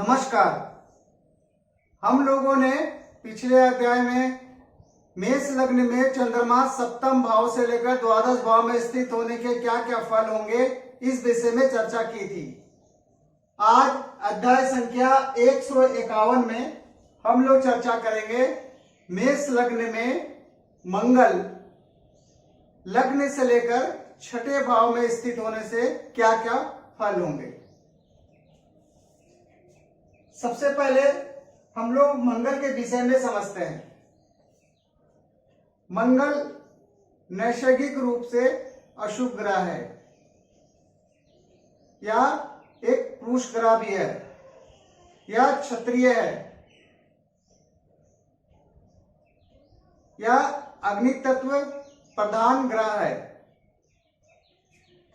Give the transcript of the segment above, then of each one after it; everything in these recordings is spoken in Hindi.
नमस्कार। हम लोगों ने पिछले अध्याय में मेष लग्न में चंद्रमा सप्तम भाव से लेकर द्वादश भाव में स्थित होने के क्या क्या फल होंगे इस विषय में चर्चा की थी। आज अध्याय संख्या 151 में हम लोग चर्चा करेंगे मेष लग्न में मंगल लग्न से लेकर छठे भाव में स्थित होने से क्या क्या फल होंगे। सबसे पहले हम लोग मंगल के विषय में समझते हैं। मंगल नैसर्गिक रूप से अशुभ ग्रह है या एक पुरुष ग्रह भी है या क्षत्रिय है या अग्नि तत्व प्रधान ग्रह है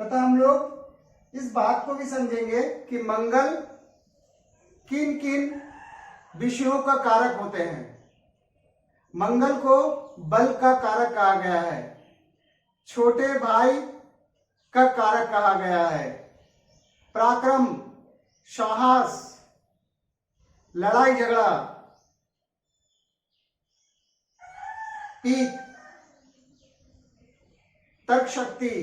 तथा हम लोग इस बात को भी समझेंगे कि मंगल किन किन विषयों का कारक होते हैं। मंगल को बल का कारक कहा गया है, छोटे भाई का कारक कहा गया है, पराक्रम, साहस, लड़ाई झगड़ा, पीत, तर्क शक्ति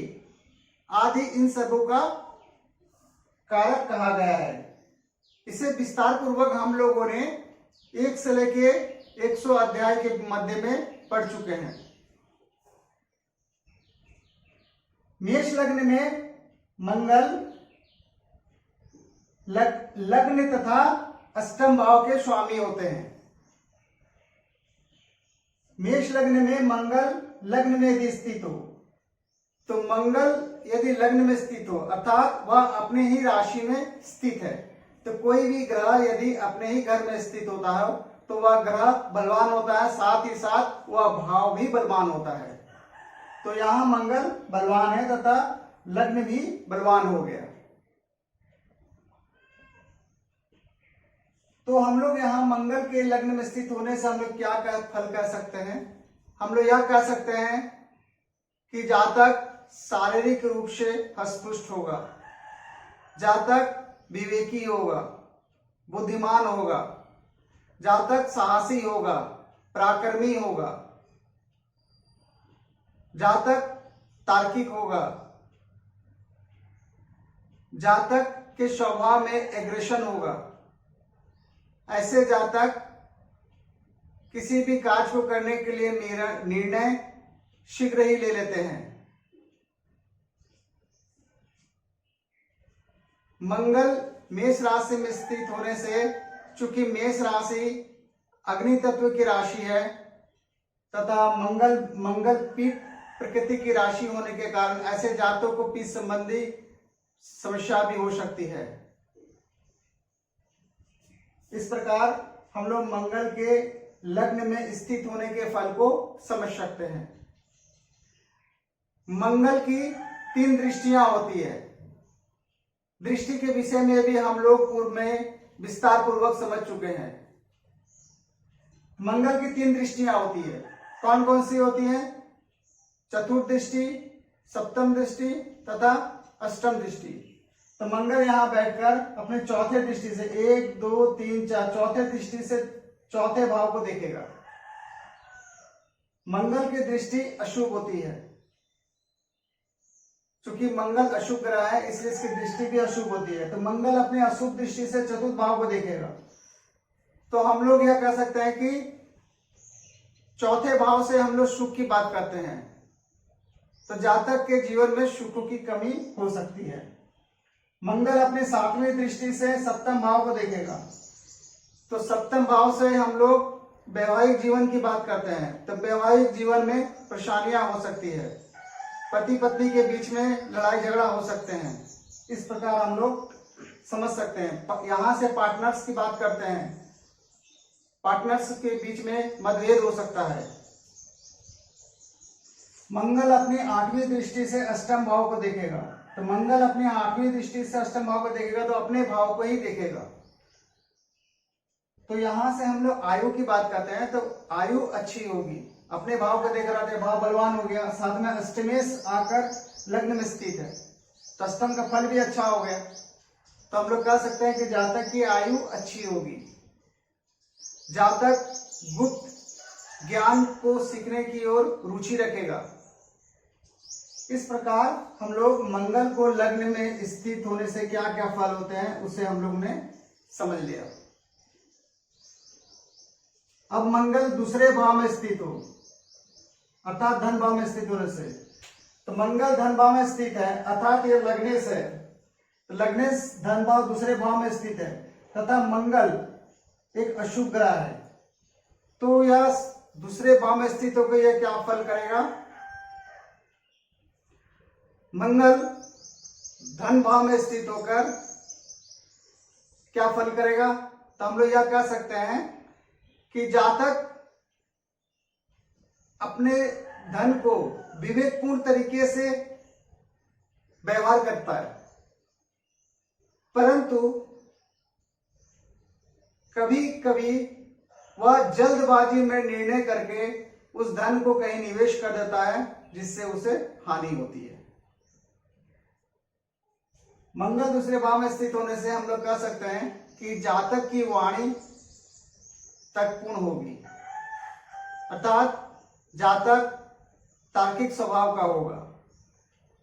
आदि इन सबों का कारक कहा गया है। इसे विस्तार पूर्वक हम लोगों ने 1 से लेके 100 अध्याय के मध्य में पढ़ चुके हैं। मेष लग्न में मंगल लग्न तथा अष्टम भाव के स्वामी होते हैं। मेष लग्न में मंगल लग्न में यदि स्थित हो तो मंगल यदि लग्न में स्थित हो अर्थात वह अपने ही राशि में स्थित है तो कोई भी ग्रह यदि अपने ही घर में स्थित होता है तो वह ग्रह बलवान होता है, साथ ही साथ वह भाव भी बलवान होता है। तो यहां मंगल बलवान है तथा लग्न भी बलवान हो गया। तो हम लोग यहाँ मंगल के लग्न में स्थित होने से हम लोग क्या फल कह सकते हैं। हम लोग यह कह सकते हैं कि जातक शारीरिक रूप से हष्टपुष्ट होगा, जातक विवेकी होगा, बुद्धिमान होगा, जातक साहसी होगा, पराक्रमी होगा, जातक तार्किक होगा, जातक के स्वभाव में एग्रेशन होगा। ऐसे जातक किसी भी कार्य को करने के लिए निर्णय शीघ्र ही ले लेते हैं। मंगल मेष राशि में स्थित होने से, चूंकि मेष राशि अग्नि तत्व की राशि है तथा मंगल पीठ प्रकृति की राशि होने के कारण ऐसे जातकों को पीठ संबंधी समस्या भी हो सकती है। इस प्रकार हम लोग मंगल के लग्न में स्थित होने के फल को समझ सकते हैं। मंगल की 3 दृष्टियां होती है। दृष्टि के विषय में भी हम लोग पूर्व में विस्तार पूर्वक समझ चुके हैं। मंगल की 3 दृष्टियां होती है। कौन कौन सी होती है? चतुर्थ दृष्टि, सप्तम दृष्टि तथा अष्टम दृष्टि। तो मंगल यहां बैठकर अपने चौथे दृष्टि से 1 2 3 4 चौथे दृष्टि से चौथे भाव को देखेगा। मंगल की दृष्टि अशुभ होती है। क्योंकि मंगल अशुभ ग्रह है इसलिए इसकी दृष्टि भी अशुभ होती है। तो मंगल अपनी अशुभ दृष्टि से चतुर्थ भाव को देखेगा। तो हम लोग यह कह सकते हैं कि चौथे भाव से हम लोग सुख की बात करते हैं। तो जातक के जीवन में सुख की कमी हो सकती है। मंगल अपनी 7वीं दृष्टि से सप्तम भाव को देखेगा। तो सप्तम भाव से हम लोग वैवाहिक जीवन की बात करते हैं। तो वैवाहिक जीवन में परेशानियां हो सकती है, पति पत्नी के बीच में लड़ाई झगड़ा हो सकते हैं। इस प्रकार हम लोग समझ सकते हैं। यहां से पार्टनर्स की बात करते हैं, पार्टनर्स के बीच में मतभेद हो सकता है। मंगल अपनी 8वीं दृष्टि से अष्टम भाव को देखेगा। तो मंगल अपनी 8वीं दृष्टि से अष्टम भाव को देखेगा तो अपने भाव को ही देखेगा। तो यहां से हम लोग आयु की बात करते हैं तो आयु अच्छी होगी। अपने भाव को देख रहा था, भाव बलवान हो गया, साथ में अष्टमेश आकर लग्न में स्थित है तो अष्टम का फल भी अच्छा हो गया। तो हम लोग कह सकते हैं कि जातक की आयु अच्छी होगी, जातक गुप्त ज्ञान को सीखने की ओर रुचि रखेगा। इस प्रकार हम लोग मंगल को लग्न में स्थित होने से क्या क्या फल होते हैं उसे हम लोग ने समझ लिया। अब मंगल दूसरे भाव में स्थित हो, अर्थात धन भाव में स्थित होने से, तो मंगल धन भाव में स्थित है अर्थात ये लग्नेश है, तो लग्नेश धन भाव दूसरे भाव में स्थित है तथा मंगल एक अशुभ ग्रह है, तो यह दूसरे भाव में स्थित होकर यह क्या फल करेगा? मंगल धन भाव में स्थित होकर क्या फल करेगा? तो हम लोग यह कह सकते हैं कि जातक अपने धन को विवेकपूर्ण तरीके से व्यवहार करता है, परंतु कभी कभी वह जल्दबाजी में निर्णय करके उस धन को कहीं निवेश कर देता है जिससे उसे हानि होती है। मंगल दूसरे भाव में स्थित होने से हम लोग कह सकते हैं कि जातक की वाणी तर्कपूर्ण होगी, अर्थात जातक तार्किक स्वभाव का होगा।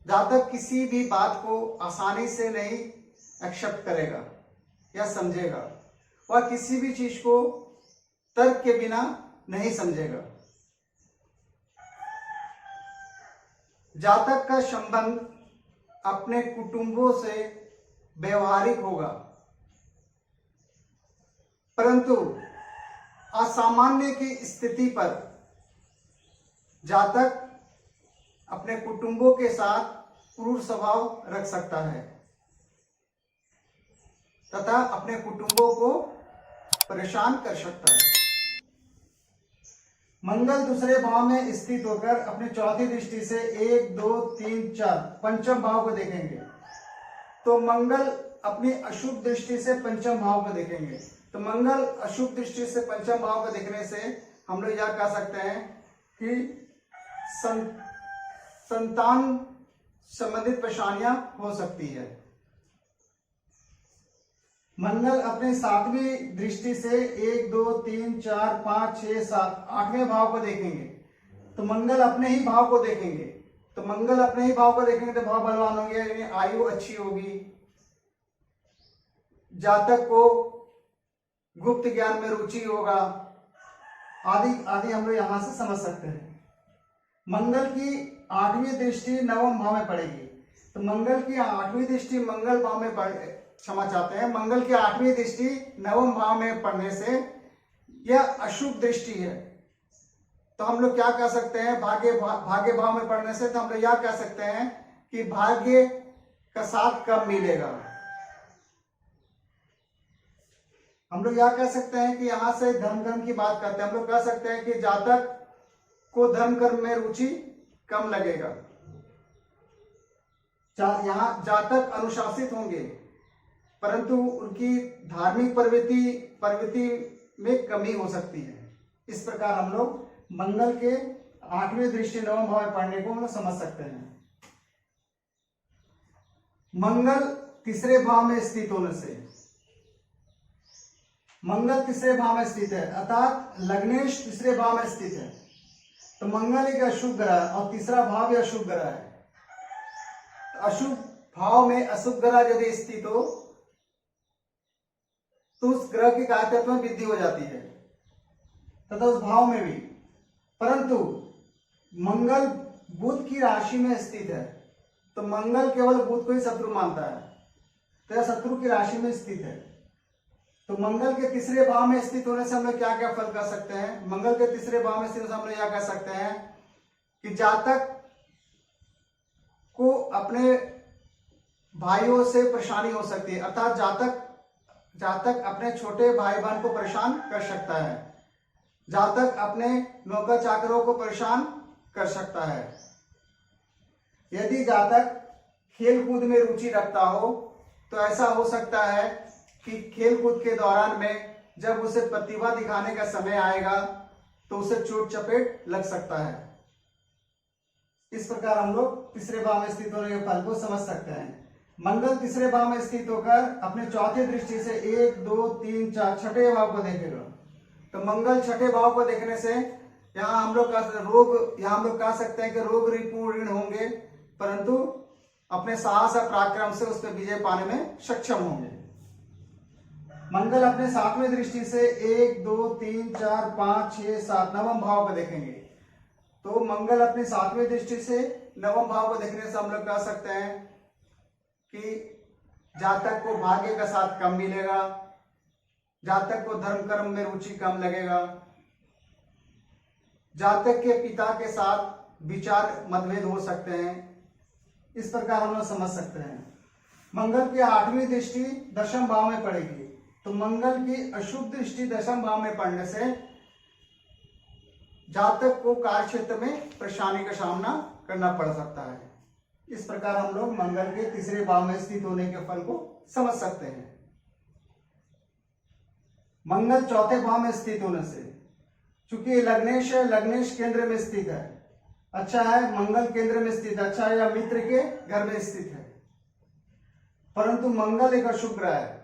जातक किसी भी बात को आसानी से नहीं एक्सेप्ट करेगा या समझेगा, वह किसी भी चीज को तर्क के बिना नहीं समझेगा। जातक का संबंध अपने कुटुंबों से व्यवहारिक होगा, परंतु असामान्य की स्थिति पर जातक अपने कुटुंबों के साथ क्रूर स्वभाव रख सकता है तथा अपने कुटुंबों को परेशान कर सकता है। मंगल दूसरे भाव में स्थित होकर अपनी चौथी दृष्टि से 1, 2, 3, 4 पंचम भाव को देखेंगे, तो मंगल अपनी अशुभ दृष्टि से पंचम भाव को देखेंगे। तो मंगल अशुभ दृष्टि से पंचम भाव को देखने से हम लोग यह कह सकते हैं कि संतान संबंधित परेशानियां हो सकती है। मंगल अपने सातवीं दृष्टि से 1, 2, 3, 4, 5, 6, 7 आठवें भाव को देखेंगे, तो मंगल अपने ही भाव को देखेंगे। तो मंगल अपने ही भाव को देखेंगे तो भाव बलवान होंगे, यानी आयु अच्छी होगी, जातक को गुप्त ज्ञान में रुचि होगा, आदि आदि हम लोग यहां से समझ सकते हैं। मंगल की आठवीं दृष्टि नवम भाव में पड़ेगी, तो मंगल की आठवीं दृष्टि मंगल भाव में क्षमा चाहते हैं, मंगल की आठवीं दृष्टि नवम भाव में पड़ने से यह अशुभ दृष्टि है। तो हम लोग क्या कह सकते हैं? भाग्य भाव में पड़ने से तो हम लोग यह कह सकते हैं कि भाग्य का साथ कब मिलेगा। हम लोग यह कह सकते हैं कि यहां से धर्म कर्म की बात करते हैं, हम लोग कह सकते हैं कि जातक को धर्म कर्म में रुचि कम लगेगा। यहाँ जातक अनुशासित होंगे, परंतु उनकी धार्मिक प्रवृत्ति में कमी हो सकती है। इस प्रकार हम लोग मंगल के आठवीं दृष्टि नवम भाव में पढ़ने को हम लोग समझ सकते हैं। मंगल तीसरे भाव में स्थित होने से, मंगल तीसरे भाव में स्थित है अर्थात लग्नेश तीसरे भाव में स्थित है, तो मंगल एक अशुभ ग्रह और तीसरा भाव भी अशुभ ग्रह है। तो अशुभ भाव में अशुभ ग्रह यदि स्थित हो तो उस ग्रह की कार्यत्व में वृद्धि हो जाती है तथा उस भाव में भी। परंतु मंगल बुध की राशि में स्थित है, तो मंगल केवल बुध को ही शत्रु मानता है, तो यह शत्रु की राशि में स्थित है। तो मंगल के तीसरे भाव में स्थित होने से हम लोग क्या क्या फल कर सकते हैं? मंगल के तीसरे भाव में स्थित होने से हम लोग यह कह सकते हैं कि जातक को अपने भाइयों से परेशानी हो सकती है, अर्थात जातक अपने छोटे भाई बहन को परेशान कर सकता है, जातक अपने नौकर चाकरों को परेशान कर सकता है। यदि जातक खेल कूद में रुचि रखता हो तो ऐसा हो सकता है कि खेल कूद के दौरान में जब उसे प्रतिभा दिखाने का समय आएगा तो उसे चोट चपेट लग सकता है। इस प्रकार हम लोग तीसरे भाव में स्थित होने के फल को समझ सकते हैं। मंगल तीसरे भाव में स्थित होकर अपने चौथे दृष्टि से 1 2 3 4 छठे भाव को देखेगा। तो मंगल छठे भाव को देखने से यहाँ हम लोग कह सकते हैं कि रोग रिपू ऋण होंगे, परंतु अपने साहस और पराक्रम से उस पर विजय पाने में सक्षम होंगे। मंगल अपने सातवें दृष्टि से 1 2 3 4 5 6 7 नवम भाव को देखेंगे। तो मंगल अपनी सातवें दृष्टि से नवम भाव को देखने से हम लोग कह सकते हैं कि जातक को भाग्य का साथ कम मिलेगा, जातक को धर्म कर्म में रुचि कम लगेगा, जातक के पिता के साथ विचार मतभेद हो सकते हैं। इस प्रकार हम लोग समझ सकते हैं। मंगल की आठवीं दृष्टि दशम भाव में पड़ेगी, तो मंगल की अशुभ दृष्टि दशम भाव में पड़ने से जातक को कार्य क्षेत्र में परेशानी का सामना करना पड़ सकता है। इस प्रकार हम लोग मंगल के तीसरे भाव में स्थित होने के फल को समझ सकते हैं। मंगल चौथे भाव में स्थित होने से, चूंकि लग्नेश है, लग्नेश केंद्र में स्थित है, अच्छा है, मंगल केंद्र में स्थित है, अच्छा है, या मित्र के घर में स्थित है, परंतु मंगल एक अशुभ ग्रह है।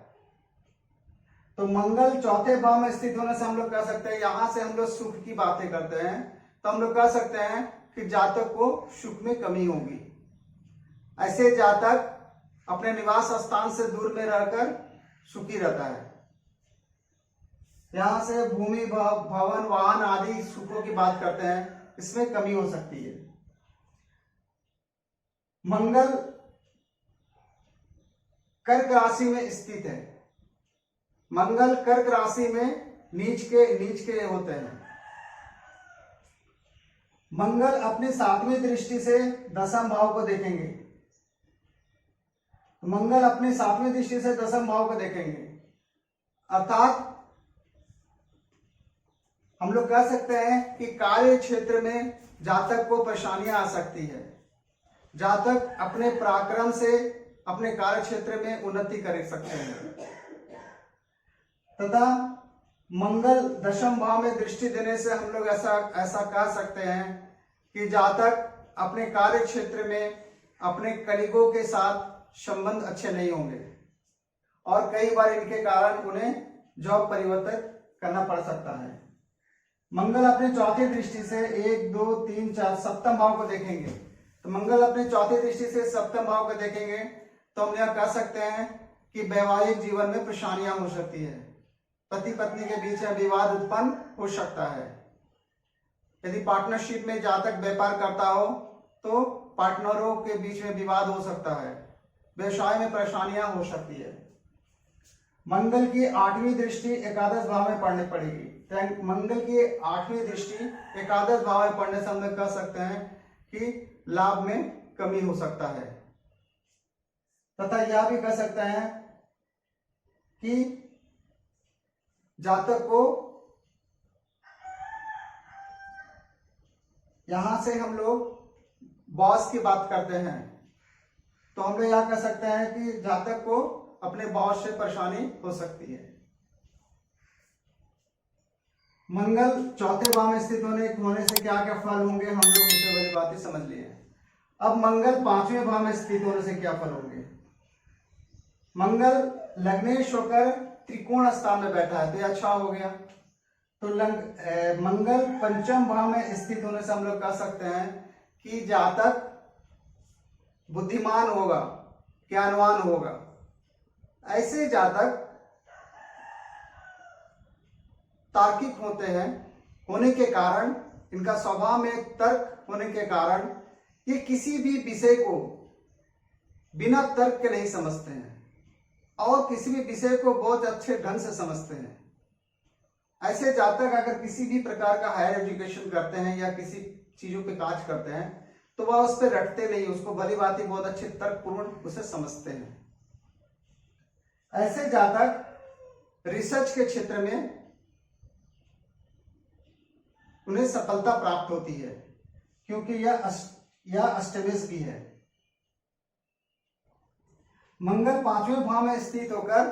तो मंगल चौथे भाव में स्थित होने से हम लोग कह सकते हैं, यहां से हम लोग सुख की बातें करते हैं, तो हम लोग कह सकते हैं कि जातक को सुख में कमी होगी। ऐसे जातक अपने निवास स्थान से दूर में रहकर सुखी रहता है। यहां से भूमि भवन वाहन आदि सुखों की बात करते हैं, इसमें कमी हो सकती है। मंगल कर्क राशि में स्थित है, मंगल कर्क राशि में नीच के होते हैं। मंगल अपनी सातवीं दृष्टि से दसम भाव को देखेंगे, मंगल अपनी सातवीं दृष्टि से दसम भाव को देखेंगे, अर्थात हम लोग कह सकते हैं कि कार्य क्षेत्र में जातक को परेशानियां आ सकती है। जातक अपने पराक्रम से अपने कार्य क्षेत्र में उन्नति कर सकते हैं, तथा मंगल दशम भाव में दृष्टि देने से हम लोग ऐसा कह सकते हैं कि जातक अपने कार्य क्षेत्र में अपने कलीगों के साथ संबंध अच्छे नहीं होंगे और कई बार इनके कारण उन्हें जॉब परिवर्तन करना पड़ सकता है। मंगल अपने चौथी दृष्टि से 1 2 3 4 सप्तम भाव को देखेंगे, तो मंगल अपने चौथी दृष्टि से सप्तम भाव को देखेंगे तो हम यह कह सकते हैं कि वैवाहिक जीवन में परेशानियां हो सकती है, पति पत्नी के बीच में विवाद उत्पन्न हो सकता है। यदि पार्टनरशिप में जातक व्यापार करता हो तो पार्टनरों के बीच में विवाद हो सकता है, व्यवसाय में परेशानियां हो सकती है। मंगल की आठवीं दृष्टि एकादश भाव में पड़ने पड़ेगी, तो मंगल की आठवीं दृष्टि एकादश भाव में पड़ने से हम लोग कह सकते हैं कि लाभ में कमी हो सकता है, तथा यह भी कह सकते हैं कि जातक को यहां से हम लोग बॉस की बात करते हैं, तो हम लोग यह कह सकते हैं कि जातक को अपने बॉस से परेशानी हो सकती है। मंगल चौथे भाव में स्थित होने से क्या क्या फल होंगे हम लोग उससे वाली बातें समझ लिए। अब मंगल पांचवें भाव में स्थित होने से क्या फल होंगे। मंगल लग्नेश होकर त्रिकोण स्थान में बैठा है, तो अच्छा हो गया। तो मंगल पंचम भाव में स्थित होने से हम लोग कह सकते हैं कि जातक बुद्धिमान होगा, ज्ञानवान होगा। ऐसे जातक तार्किक होते हैं, होने के कारण इनका स्वभाव में तर्क होने के कारण ये किसी भी विषय को बिना तर्क के नहीं समझते हैं और किसी भी विषय को बहुत अच्छे ढंग से समझते हैं। ऐसे जातक अगर किसी भी प्रकार का हायर एजुकेशन करते हैं या किसी चीजों पे काज करते हैं तो वह उस पर रटते नहीं, उसको भली बात ही बहुत अच्छे तर्कपूर्ण उसे समझते हैं। ऐसे जातक रिसर्च के क्षेत्र में उन्हें सफलता प्राप्त होती है क्योंकि यह अष्टमेश भी है। मंगल पांचवें भाव में स्थित होकर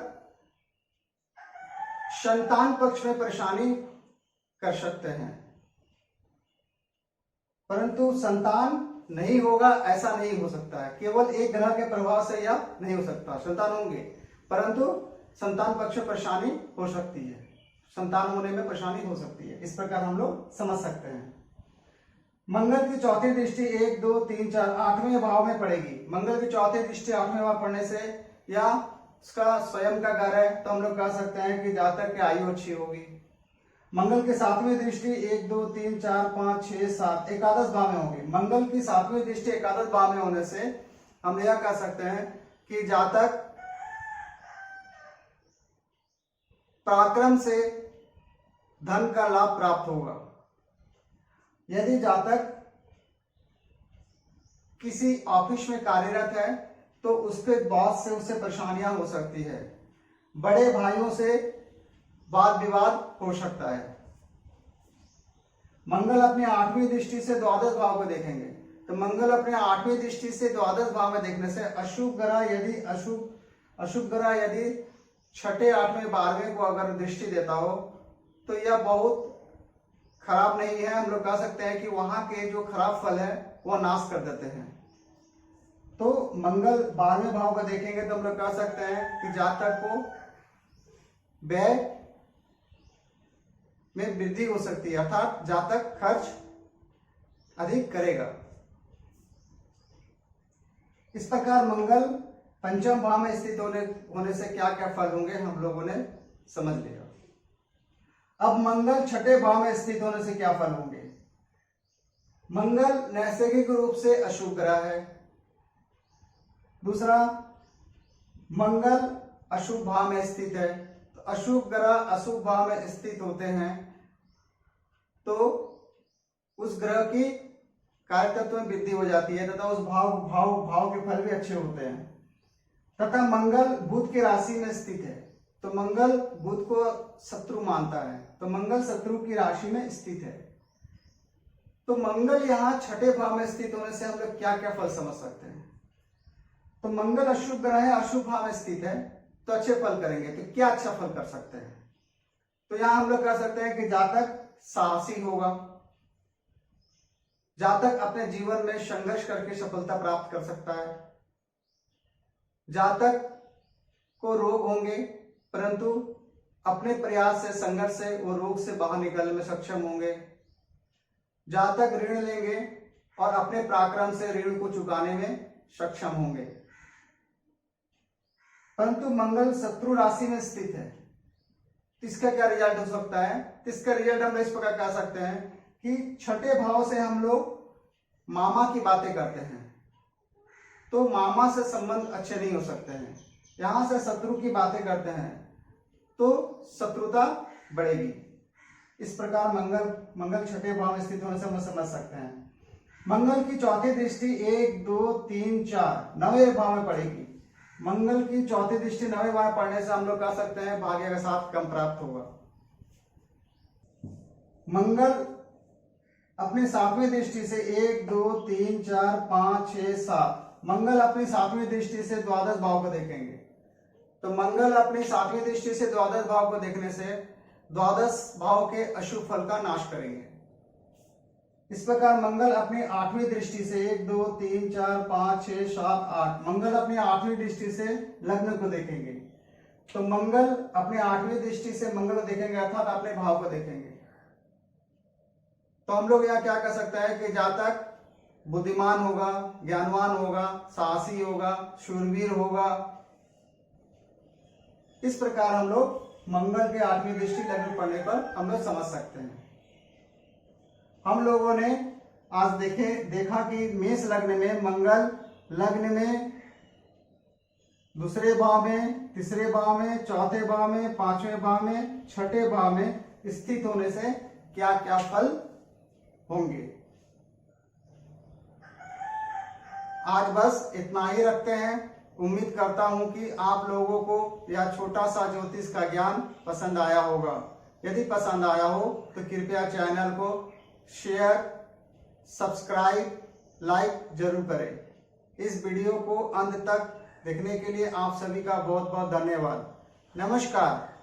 संतान पक्ष में परेशानी कर सकते हैं, परंतु संतान नहीं होगा ऐसा नहीं हो सकता है। केवल एक ग्रह के प्रभाव से यह नहीं हो सकता, संतान होंगे, परंतु संतान पक्ष में परेशानी हो सकती है, संतान होने में परेशानी हो सकती है। इस प्रकार हम लोग समझ सकते हैं। मंगल की चौथी दृष्टि 1, 2, 3, 4 8वें भाव में पड़ेगी। मंगल की चौथी दृष्टि 8वें भाव पड़ने से या उसका स्वयं का घर है तो हम लोग कह सकते हैं कि जातक की आयु अच्छी होगी। मंगल की 7वीं दृष्टि 1, 2, 3, 4, 5, 6, 7 एकादश भाव में होगी। मंगल की 7वीं दृष्टि एकादश भाव में होने से हम यह कह सकते हैं कि जातक पराक्रम से धन का लाभ प्राप्त होगा। यदि जातक किसी ऑफिस में कार्यरत है तो उसके बॉस से उससे परेशानियां हो सकती है, बड़े भाइयों से वाद विवाद हो सकता है। मंगल अपनी 8वीं दृष्टि से द्वादश भाव को देखेंगे तो मंगल अपने 8वीं दृष्टि से द्वादश भाव में देखने से अशुभ ग्रह यदि 6ठे 8वें 12वें को अगर दृष्टि देता हो तो यह बहुत खराब नहीं है। हम लोग कह सकते हैं कि वहां के जो खराब फल है वह नाश कर देते हैं। तो मंगल 12वें भाव को देखेंगे तो हम लोग कह सकते हैं कि जातक को व्यय में वृद्धि हो सकती है, अर्थात जातक खर्च अधिक करेगा। इस प्रकार मंगल पंचम भाव में स्थित होने से क्या क्या फल होंगे हम लोगों ने समझ लिया। अब मंगल 6ठे भाव में स्थित होने से क्या फल होंगे। मंगल नैसर्गिक रूप से अशुभ ग्रह है। दूसरा, मंगल अशुभ भाव में स्थित है। तो अशुभ ग्रह अशुभ भाव में स्थित होते हैं तो उस ग्रह की कार्यतत्व में वृद्धि हो जाती है तथा उस भाव के फल भी अच्छे होते हैं। तथा मंगल बुध की राशि में स्थित है तो मंगल बुध को शत्रु मानता है, तो मंगल शत्रु की राशि में स्थित है। तो मंगल यहाँ 6ठे भाव में स्थित होने से हम लोग क्या क्या फल समझ सकते हैं। तो मंगल अशुभ ग्रह है, अशुभ भाव में स्थित है तो अच्छे फल करेंगे। तो क्या अच्छा फल कर सकते हैं। तो यहां हम लोग कह सकते हैं कि जातक साहसी होगा, जातक अपने जीवन में संघर्ष करके सफलता प्राप्त कर सकता है, जातक को रोग होंगे परंतु अपने प्रयास से संघर्ष से वो रोग से बाहर निकलने में सक्षम होंगे, जातक ऋण लेंगे और अपने पराक्रम से ऋण को चुकाने में सक्षम होंगे। परंतु मंगल शत्रु राशि में स्थित है तो इसका क्या रिजल्ट हो सकता है। तो इसका रिजल्ट हम इस प्रकार कह सकते हैं कि 6ठे भाव से हम लोग मामा की बातें करते हैं तो मामा से संबंध अच्छे नहीं हो सकते हैं। यहां से शत्रु की बातें करते हैं तो शत्रुता बढ़ेगी। इस प्रकार मंगल 6ठे भाव में स्थित होने से हम समझ सकते हैं। मंगल की चौथी दृष्टि 1, 2, 3, 4 9वें भाव में पड़ेगी। मंगल की चौथी दृष्टि 9वें भाव में पड़ने से हम लोग कह सकते हैं भाग्य का साथ कम प्राप्त होगा। मंगल अपनी 7वीं दृष्टि से 1, 2, 3, 4, 5, 6, 7 मंगल अपनी 7वीं दृष्टि से द्वादश भाव को देखेंगे तो मंगल अपनी 7वीं दृष्टि से द्वादश भाव को देखने से द्वादश भाव के अशुभ फल का नाश करेंगे। इस प्रकार मंगल अपनी 8वीं दृष्टि से 1, 2, 3, 4, 5, 6, 7, 8 मंगल अपनी 8वीं दृष्टि से लग्न को देखेंगे तो मंगल अपनी 8वीं दृष्टि से मंगल को देखेंगे अर्थात अपने भाव को देखेंगे। तो हम लोग यहाँ क्या कर सकते हैं कि जातक बुद्धिमान होगा, ज्ञानवान होगा, साहसी होगा, शूरवीर होगा। इस प्रकार हम लोग मंगल के 8वीं दृष्टि लग्न पड़ने पर हम लोग समझ सकते हैं। हम लोगों ने आज देखा कि मेष लग्न में मंगल लग्न में दूसरे भाव में, तीसरे भाव में, चौथे भाव में, 5वें भाव में, 6ठे भाव में स्थित होने से क्या क्या फल होंगे। आज बस इतना ही रखते हैं। उम्मीद करता हूं कि आप लोगों को यह छोटा सा ज्योतिष का ज्ञान पसंद आया होगा। यदि पसंद आया हो तो कृपया चैनल को शेयर, सब्सक्राइब, लाइक जरूर करें। इस वीडियो को अंत तक देखने के लिए आप सभी का बहुत बहुत धन्यवाद। नमस्कार।